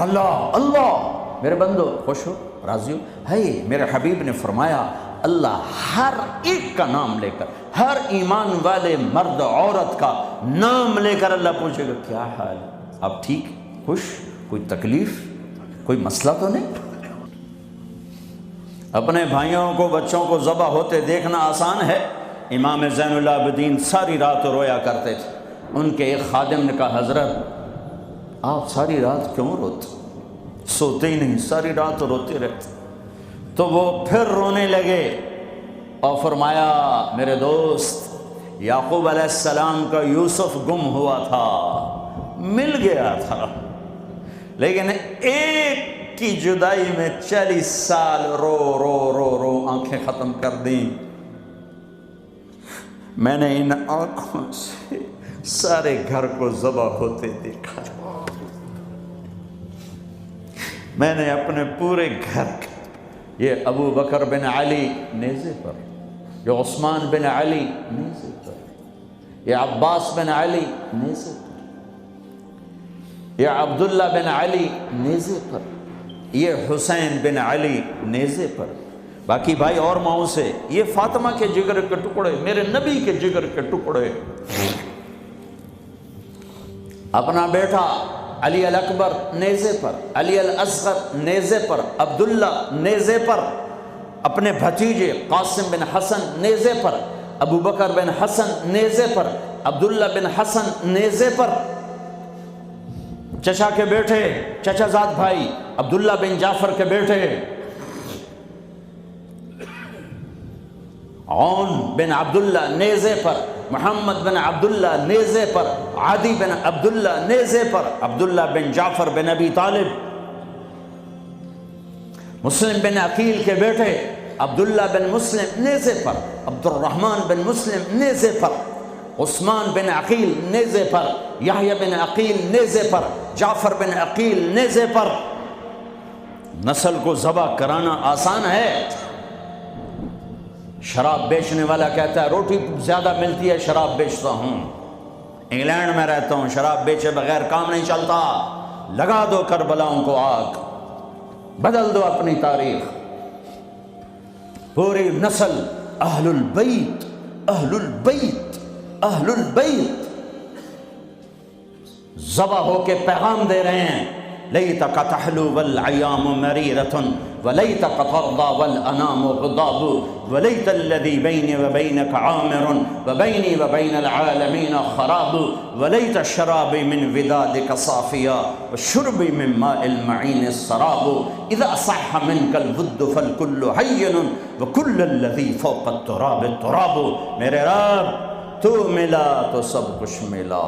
اللہ اللہ، میرے بندو خوش ہو، راضی ہو؟ ہے میرے حبیب نے فرمایا اللہ ہر ایک کا نام لے کر، ہر ایمان والے مرد عورت کا نام لے کر اللہ پوچھے گا کیا حال ہے، آپ ٹھیک، خوش، کوئی تکلیف، کوئی مسئلہ تو نہیں؟ اپنے بھائیوں کو بچوں کو ذبح ہوتے دیکھنا آسان ہے؟ امام زین العابدین ساری رات رویا کرتے تھے۔ ان کے ایک خادم نے کہا حضرت آپ ساری رات کیوں روتے، سوتے ہی نہیں، ساری رات روتے رہتے؟ تو وہ پھر رونے لگے اور فرمایا میرے دوست یعقوب علیہ السلام کا یوسف گم ہوا تھا، مل گیا تھا، لیکن ایک کی جدائی میں 40 سال رو رو رو رو آنکھیں ختم کر دیں۔ میں نے ان آنکھوں سے سارے گھر کو ذبح ہوتے دیکھا، میں نے اپنے پورے گھر کے، یہ ابو بکر بن علی نیزے پر، یہ عثمان بن علی نیزے پر، یہ عباس بن علی نیزے پر، یہ عبداللہ بن علی نیزے پر، یہ حسین بن علی نیزے پر، باقی بھائی اور ماؤں سے، یہ فاطمہ کے جگر کے ٹکڑے، میرے نبی کے جگر کے ٹکڑے، اپنا بیٹا علی الاکبر نیزے پر، علی الاصغر نیزے پر، عبداللہ نیزے پر، اپنے بھتیجے قاسم بن حسن نیزے پر، ابو بکر بن حسن نیزے پر، عبداللہ بن حسن نیزے پر، چچا کے بیٹے، چچا زاد بھائی عبداللہ بن جعفر کے بیٹے عون بن عبداللہ نیزے پر، محمد بن عبداللہ نیزے پر، عادی بن عبداللہ نیزے پر، عبداللہ بن جعفر بن ابی طالب، مسلم بن عقیل کے بیٹے عبداللہ بن مسلم نیزے پر، عبد الرحمن بن مسلم نیزے پر، عثمان بن عقیل نیزے پر، یحییٰ بن عقیل نیزے پر، جعفر بن عقیل نیزے پر۔ نسل کو ذبح کرانا آسان ہے؟ شراب بیچنے والا کہتا ہے روٹی زیادہ ملتی ہے شراب بیچتا ہوں، انگلینڈ میں رہتا ہوں، شراب بیچے بغیر کام نہیں چلتا، لگا دو کربلاؤں کو آگ، بدل دو اپنی تاریخ۔ پوری نسل اہل البیت، اہل البیت، اہل البیت ذبح ہو کے پیغام دے رہے ہیں لیتک تحلو والعیام مریرۃ ولیتک ترضی والانام غضاب ولیت الذی بینی وبینک عامر وبینی وبین العالمین خراب ولیت شرابی من ودادک صافیا وشربی من ماء المعین السراب اذا صح منک الود فالکل حین وکل الذی فوق التراب التراب۔ میرے رب تو ملا تو سب کچھ ملا،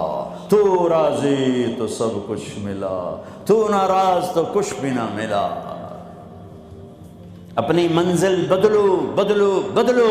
تو راضی تو سب کچھ ملا، تو ناراض تو کچھ بھی نہ ملا۔ اپنی منزل بدلو بدلو بدلو،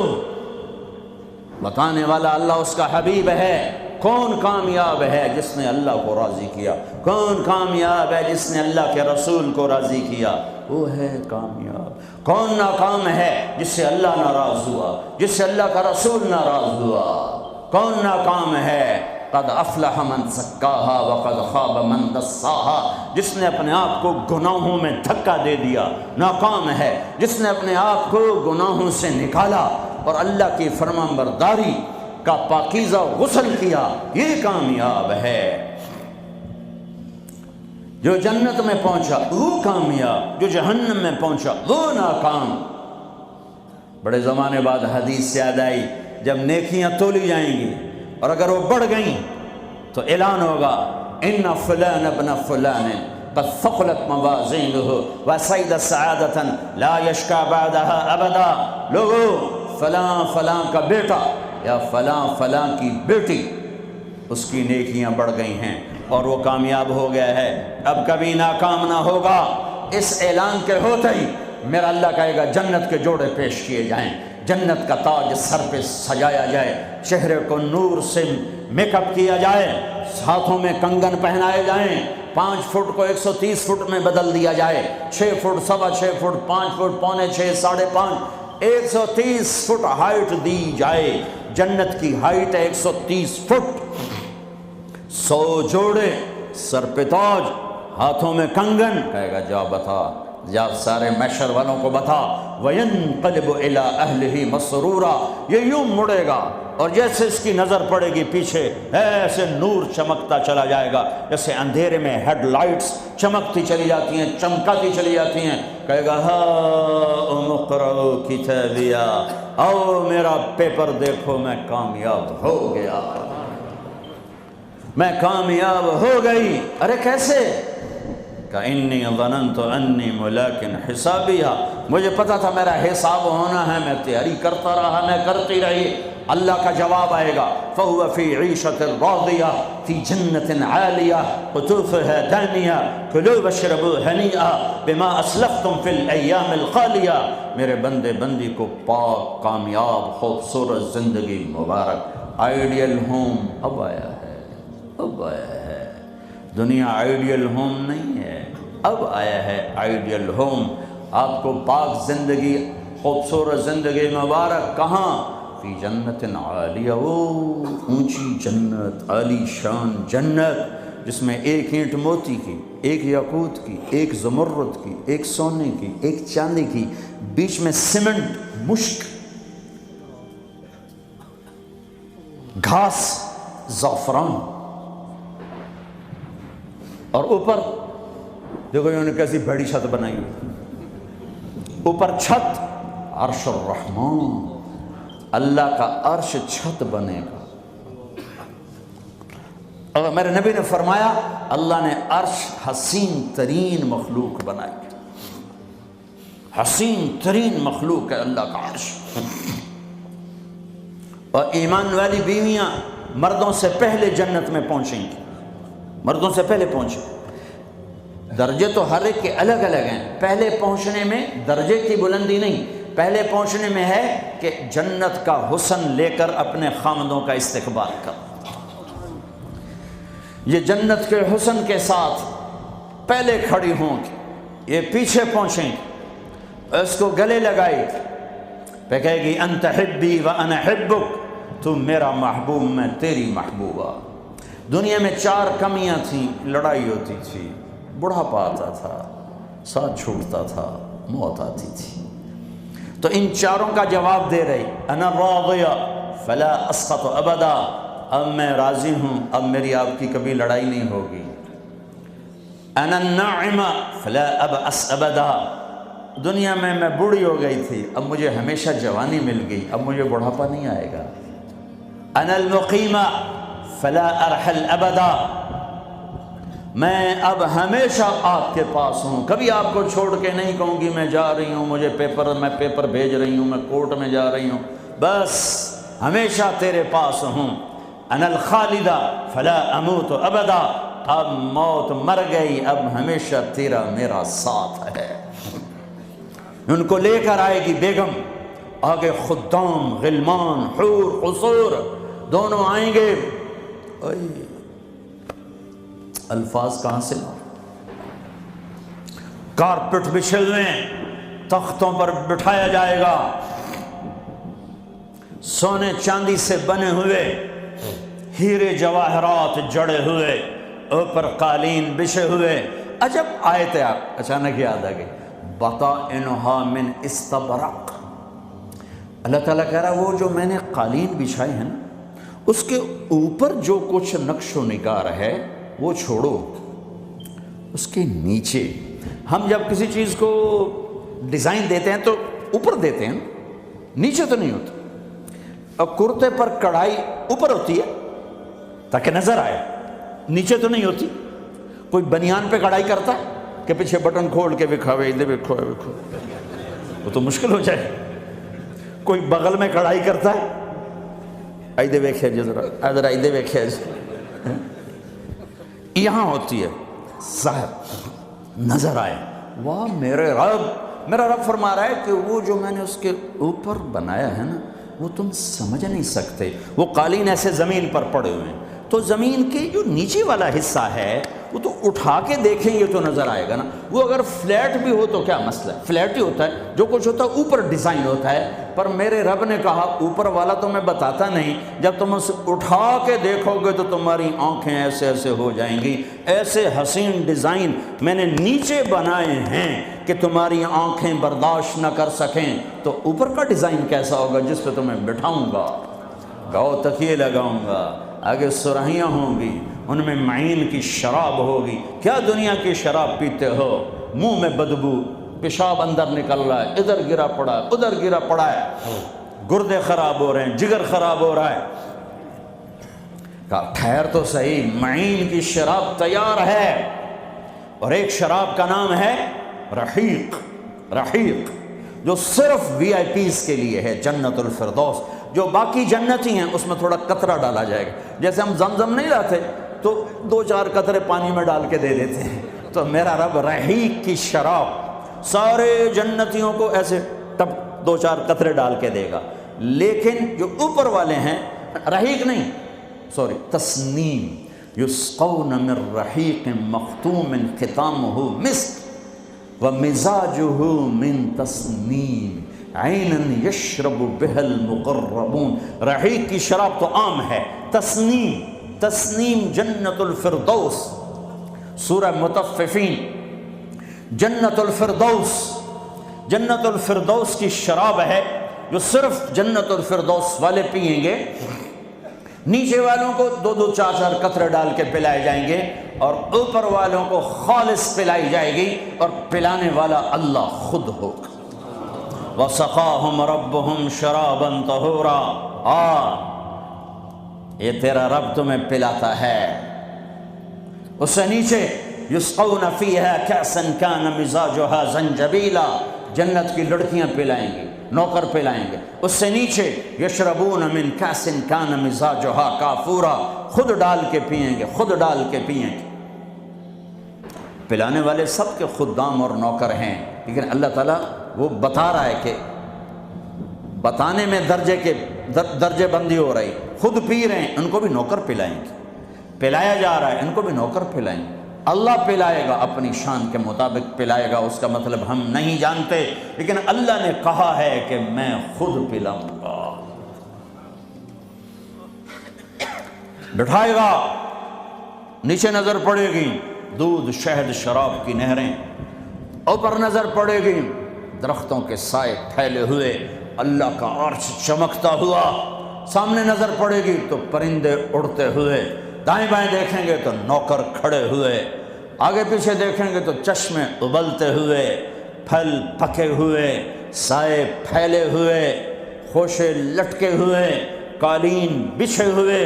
بتانے والا اللہ اس کا حبیب ہے۔ کون کامیاب ہے جس نے اللہ کو راضی کیا؟ کون کامیاب ہے جس نے اللہ کے رسول کو راضی کیا؟ وہ ہے کامیاب۔ کون ناکام ہے جس سے اللہ ناراض ہوا، جس سے اللہ کا رسول ناراض ہوا؟ کون ناکام ہے؟ قد افلح من زکاہا وقد خاب من دساہا، جس نے اپنے آپ کو گناہوں میں دھکا دے دیا ناکام ہے، جس نے اپنے آپ کو گناہوں سے نکالا اور اللہ کی فرمانبرداری کا پاکیزہ غسل کیا، یہ کامیاب ہے۔ جو جنت میں پہنچا وہ کامیاب، جو جہنم میں پہنچا وہ ناکام۔ بڑے زمانے بعد حدیث یاد آئی، جب نیکیاں تولی جائیں گی اور اگر وہ بڑھ گئیں تو اعلان ہوگا ان فلان ابن فلان قد ثقلت موازینہ وسعد سعادۃ لا یشکا بعدها ابدا۔ لوگو فلاں فلاں کا بیٹا یا فلاں فلاں کی بیٹی، اس کی نیکیاں بڑھ گئی ہیں اور وہ کامیاب ہو گیا ہے، اب کبھی ناکام نہ ہوگا۔ اس اعلان کے ہوتے ہی میرا اللہ کہے گا جنت کے جوڑے پیش کیے جائیں، جنت کا تاج سر پہ سجایا جائے، چہرے کو نور سے میک اپ کیا جائے، ہاتھوں میں کنگن پہنائے جائیں، 5 فٹ کو 130 فٹ میں بدل دیا جائے، 6 foot, 6.25 foot, 5 foot, 5.25، 5.5، 130 foot height دی جائے۔ جنت کی ہائٹ ہے 130 فٹ، 100 جوڑے سر پہ تاج، ہاتھوں میں کنگن، کہے گا جا بتا، جا سارے محشر والوں کو بتا، وَيَنْقَلِبُ إِلَىٰ أَهْلِهِ مَسْرُورًا، یہ یوں مڑے گا اور جیسے اس کی نظر پڑے گی پیچھے ایسے نور چمکتا چلا جائے گا، جیسے اندھیرے میں ہیڈ لائٹس چمکتی چلی جاتی ہیں، چمکاتی چلی جاتی ہیں، کہے گا ہاؤم اقرؤوا کتابیہ، آؤ میرا پیپر دیکھو، میں کامیاب ہو گیا، میں کامیاب ہو گئی۔ ارے کیسے؟ کَإِنِّي ظَنَنْتُ أَنِّي مُلَاقٍ حِسَابِيَهْ، مجھے پتا تھا میرا حساب ہونا ہے، میں تیاری کرتا رہا، میں کرتی رہی۔ اللہ کا جواب آئے گا فَهُوَ فِي عِيشَةٍ رَاضِيَةٍ فِي جَنَّةٍ عَالِيَةٍ قُطُوفُهَا دَانِيَةٌ كُلُوا وَاشْرَبُوا هَنِيئًا بِمَا أَسْلَفْتُمْ فِي الْأَيَّامِ الْخَالِيَةِ، میرے بندے بندی کو پاک، کامیاب، خوبصورت زندگی مبارک۔ آئیڈیل ہوم اب آیا ہے، اب آیا ہے، دنیا آئیڈیل ہوم نہیں ہے، اب آیا ہے آئیڈیل ہوم۔ آپ کو پاک زندگی، خوبصورت زندگی مبارک، کہاں؟ فی جنت عالیہ، وہ اونچی جنت، عالی شان جنت، جس میں ایک اینٹ موتی کی، ایک یاقوت کی، ایک زمرد کی، ایک سونے کی، ایک چاندی کی، بیچ میں سیمنٹ، مشک، گھاس، زعفران، اور اوپر دیکھو انہوں نے کیسی بڑی چھت بنائی ہوئی، اوپر چھت عرش الرحمن، اللہ کا عرش چھت بنے گا۔ اور میرے نبی نے فرمایا اللہ نے عرش حسین ترین مخلوق بنائی، حسین ترین مخلوق ہے اللہ کا عرش۔ اور ایمان والی بیویاں مردوں سے پہلے جنت میں پہنچیں گی، مردوں سے پہلے پہنچیں۔ درجے تو ہر ایک کے الگ الگ ہیں، پہلے پہنچنے میں درجے کی بلندی نہیں، پہلے پہنچنے میں ہے کہ جنت کا حسن لے کر اپنے خامدوں کا استقبال کر، یہ جنت کے حسن کے ساتھ پہلے کھڑی ہوں گی، یہ پیچھے پہنچیں گی، اس کو گلے لگائی پہ کہے گی انت حبی و انا حبک، تو میرا محبوب میں تیری محبوبہ۔ دنیا میں 4 کمیاں تھیں، لڑائی ہوتی تھی، بڑھاپا آتا تھا، ساتھ چھوٹتا تھا، موت آتی تھی، تو ان 4 کا جواب دے رہی، انا راضیہ فلا اسقط ابدا، اب میں راضی ہوں، اب میری آپ کی کبھی لڑائی نہیں ہوگی۔ انا الناعمہ فلا ابأس ابدا، دنیا میں بوڑھی ہو گئی تھی، اب مجھے ہمیشہ جوانی مل گئی، اب مجھے بڑھاپا نہیں آئے گا۔ انا المقیمہ فلا ارحل ابدا، میں اب ہمیشہ آپ کے پاس ہوں، کبھی آپ کو چھوڑ کے نہیں کہوں گی میں جا رہی ہوں، مجھے میں پیپر بھیج رہی ہوں، میں کورٹ میں جا رہی ہوں، بس ہمیشہ تیرے پاس ہوں۔ انا الخالدہ فلا اموت ابدا، اب موت مر گئی، اب ہمیشہ تیرا میرا ساتھ ہے۔ ان کو لے کر آئے گی بیگم، آگے خدام، غلمان، حور، قصور دونوں آئیں گے۔ الفاظ کہاں سے؟ کارپٹ بچھے ہوئے، تختوں پر بٹھایا جائے گا، سونے چاندی سے بنے ہوئے، ہیرے جواہرات جڑے ہوئے، اوپر قالین بچھے ہوئے۔ عجب آیت ہے، اچانک یاد آ گئی، بطائنها من استبرق۔ اللہ تعالیٰ کہہ رہا وہ جو میں نے قالین بچھائی ہیں نا، اس کے اوپر جو کچھ نقش و نگار ہے وہ چھوڑو، اس کے نیچے ہم جب کسی چیز کو ڈیزائن دیتے ہیں تو اوپر دیتے ہیں، نیچے تو نہیں ہوتا۔ اور کرتے پر کڑھائی اوپر ہوتی ہے تاکہ نظر آئے، نیچے تو نہیں ہوتی۔ کوئی بنیان پہ کڑھائی کرتا ہے کہ پیچھے بٹن کھول کے بکھاوے، ادھر بکھاوے، وہ تو مشکل ہو جائے۔ کوئی بغل میں کڑھائی کرتا ہے، ادھر دیکھے جی، ذرا ادھر ادھر دیکھے جی، یہاں ہوتی ہے ظاہر، نظر آئے۔ واہ میرے رب، میرا رب فرما رہا ہے کہ وہ جو میں نے اس کے اوپر بنایا ہے نا، وہ تم سمجھ نہیں سکتے۔ وہ قالین ایسے زمین پر پڑے ہوئے ہیں، تو زمین کے جو نیچے والا حصہ ہے وہ تو اٹھا کے دیکھیں گے تو نظر آئے گا نا. وہ اگر فلیٹ بھی ہو تو کیا مسئلہ ہے, فلیٹ ہی ہوتا ہے, جو کچھ ہوتا ہے اوپر ڈیزائن ہوتا ہے. پر میرے رب نے کہا اوپر والا تو میں بتاتا نہیں, جب تم اسے اٹھا کے دیکھو گے تو تمہاری آنکھیں ایسے ایسے ہو جائیں گی. ایسے حسین ڈیزائن میں نے نیچے بنائے ہیں کہ تمہاری آنکھیں برداشت نہ کر سکیں, تو اوپر کا ڈیزائن کیسا ہوگا جس پہ تمہیں بٹھاؤں گا, گاؤ تکیے لگاؤں گا, آگے سرہیاں ہوں گی, ان میں معین کی شراب ہوگی. کیا دنیا کی شراب پیتے ہو, منہ میں بدبو, پیشاب اندر نکل رہا ہے, ادھر گرا پڑا ہے, ادھر گرا پڑا ہے, گردے خراب ہو رہے ہیں, جگر خراب ہو رہا ہے. کہا ٹھہر تو صحیح, معین کی شراب تیار ہے, اور ایک شراب کا نام ہے رحیق. رحیق جو صرف وی آئی پیز کے لیے ہے, جنت الفردوس. جو باقی جنتی ہیں اس میں تھوڑا قطرہ ڈالا جائے گا. جیسے ہم زمزم نہیں لاتے تو 2-4 قطرے پانی میں ڈال کے دے دیتے ہیں, تو میرا رب رحیق کی شراب سارے جنتیوں کو ایسے ٹپ 2-4 قطرے ڈال کے دے گا. لیکن جو اوپر والے ہیں, رحیق نہیں سوری تسنیم, یسقون من رحیق مختوم ختامہ مسک ومزاجہ من تسنیم عیناً یشرب بها المقربون. رحیق کی شراب تو عام ہے, تسنیم, تسنیم جنت الفردوس. سورہ مطففین, جنت الفردوس, جنت الفردوس کی شراب ہے جو صرف جنت الفردوس والے پئیں گے. نیچے والوں کو 2-2 4-4 قطرے ڈال کے پلائے جائیں گے, اور اوپر والوں کو خالص پلائی جائے گی, اور پلانے والا اللہ خود ہوگا. وَسَقَاهُمْ رَبُّهُمْ شَرَابًا طَهُورًا. یہ تیرا رب تمہیں پلاتا ہے. اس سے نیچے یسقون فیہا کأسا کان مزاجها زنجبیلا, جنت کی لڑکیاں پلائیں گی, نوکر پلائیں گے. اس سے نیچے یشربون من کأس کان مزاجها کافورا, خود ڈال کے پئیں گے, خود ڈال کے پئیں گے. پلانے والے سب کے خدام اور نوکر ہیں, لیکن اللہ تعالیٰ وہ بتا رہا ہے کہ بتانے میں درجے بندی ہو رہی. خود پی رہے ہیں, ان کو بھی نوکر پلائیں گے. پلایا جا رہا ہے, ان کو بھی نوکر پلائیں گے. اللہ پلائے گا, اپنی شان کے مطابق پلائے گا, اس کا مطلب ہم نہیں جانتے, لیکن اللہ نے کہا ہے کہ میں خود پلاؤں گا. بٹھائے گا, نیچے نظر پڑے گی دودھ شہد شراب کی نہریں, اوپر نظر پڑے گی درختوں کے سائے پھیلے ہوئے, اللہ کا عرش چمکتا ہوا. سامنے نظر پڑے گی تو پرندے اڑتے ہوئے, دائیں بائیں دیکھیں گے تو نوکر کھڑے ہوئے, آگے پیچھے دیکھیں گے تو چشمے ابلتے ہوئے, پھل پکے ہوئے, سائے پھیلے ہوئے, خوشے لٹکے ہوئے, قالین بچھے ہوئے,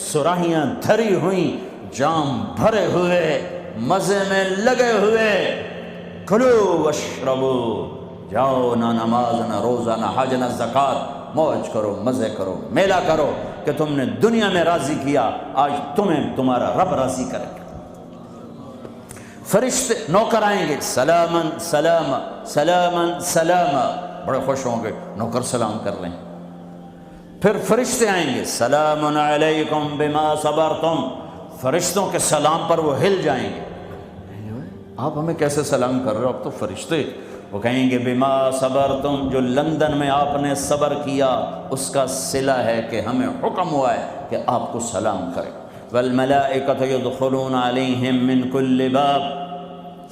سراہیاں دھری ہوئیں, جام بھرے ہوئے, مزے میں لگے ہوئے. کلو واشربو, جاؤ, نہ نماز نہ روزہ نہ حج نہ زکوٰۃ, موج کرو, مزے کرو, میلہ کرو کہ تم نے دنیا میں راضی کیا, آج تمہیں تمہارا رب راضی کرے گا. فرشتے نوکر آئیں گے, سلامن سلام سلامن سلام, بڑے خوش ہوں گے, نوکر سلام کر لیں. پھر فرشتے آئیں گے, سلام علیکم بما صبرتم, فرشتوں کے سلام پر وہ ہل جائیں گے. آپ ہمیں کیسے سلام کر رہے ہو, آپ تو فرشتے. وہ کہیں گے بما صبرتم, جو لندن میں آپ نے صبر کیا اس کا صلہ ہے کہ ہمیں حکم ہوا ہے کہ آپ کو سلام کریں. والملائکۃ یدخلون علیہم من کل باب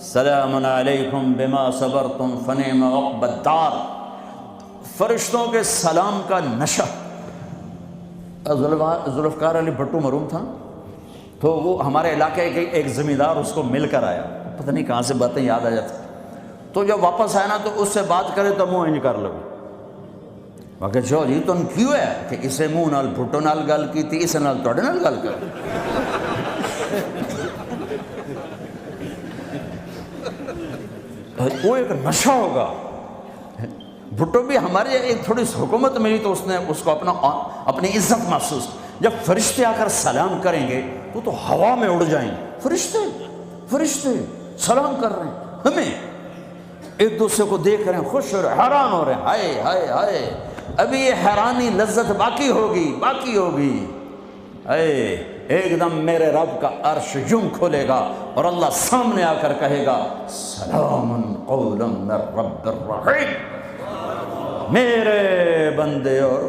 سلام علیکم بما صبرتم فنعم عقبی الدار. فرشتوں کے سلام کا نشہ. ذوالفقار علی بھٹو مرحوم تھا, تو وہ ہمارے علاقے کے ایک زمیندار اس کو مل کر آیا, پتہ نہیں کہاں سے باتیں یاد آ جاتی, تو جب واپس آیا نا تو اس سے بات کرے تو منہ انج کر لو. باقی جو جی تم کیوں ہے کہ اسے منہ نال بھٹو نال گل کی تھی, اسے نال توڑے نال گل کر. وہ ایک نشہ ہوگا. بھٹو بھی ہمارے ایک تھوڑی سی حکومت ملی تو اس نے اس کو اپنی عزت محسوس. جب فرشتے آ کر سلام کریں گے تو ہوا میں اڑ جائیں گے. فرشتے سلام کر رہے ہیں, ہمیں ایک دوسرے کو دیکھ رہے ہیں, خوش ہو رہے ہیں, حیران ہو رہے ہیں. ہائے ہائے ہائے, ابھی یہ حیرانی لذت باقی ہوگی. اے ایک دم میرے رب کا عرش یوں کھلے گا اور اللہ سامنے آ کر کہے گا سلام قولا من رب الرحیم، میرے بندے اور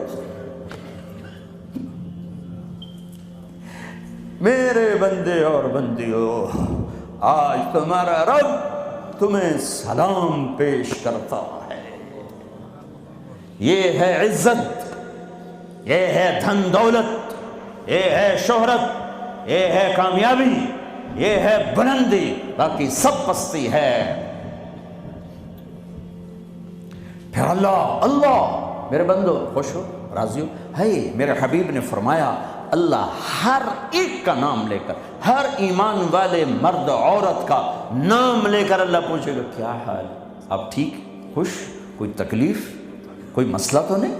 میرے بندے اور بندیوں، آج تمہارا رب تمہیں سلام پیش کرتا ہے۔ یہ ہے عزت، یہ ہے دھن دولت، یہ ہے شہرت، یہ ہے کامیابی، یہ ہے بلندی، باقی سب پستی ہے۔ پھر اللہ میرے بندو خوش ہو، راضی ہو؟ ہے میرے حبیب نے فرمایا اللہ ہر ایک کا نام لے کر، ہر ایمان والے مرد عورت کا نام لے کر اللہ پوچھے گا کیا حال، آپ ٹھیک، خوش، کوئی تکلیف، کوئی مسئلہ تو نہیں؟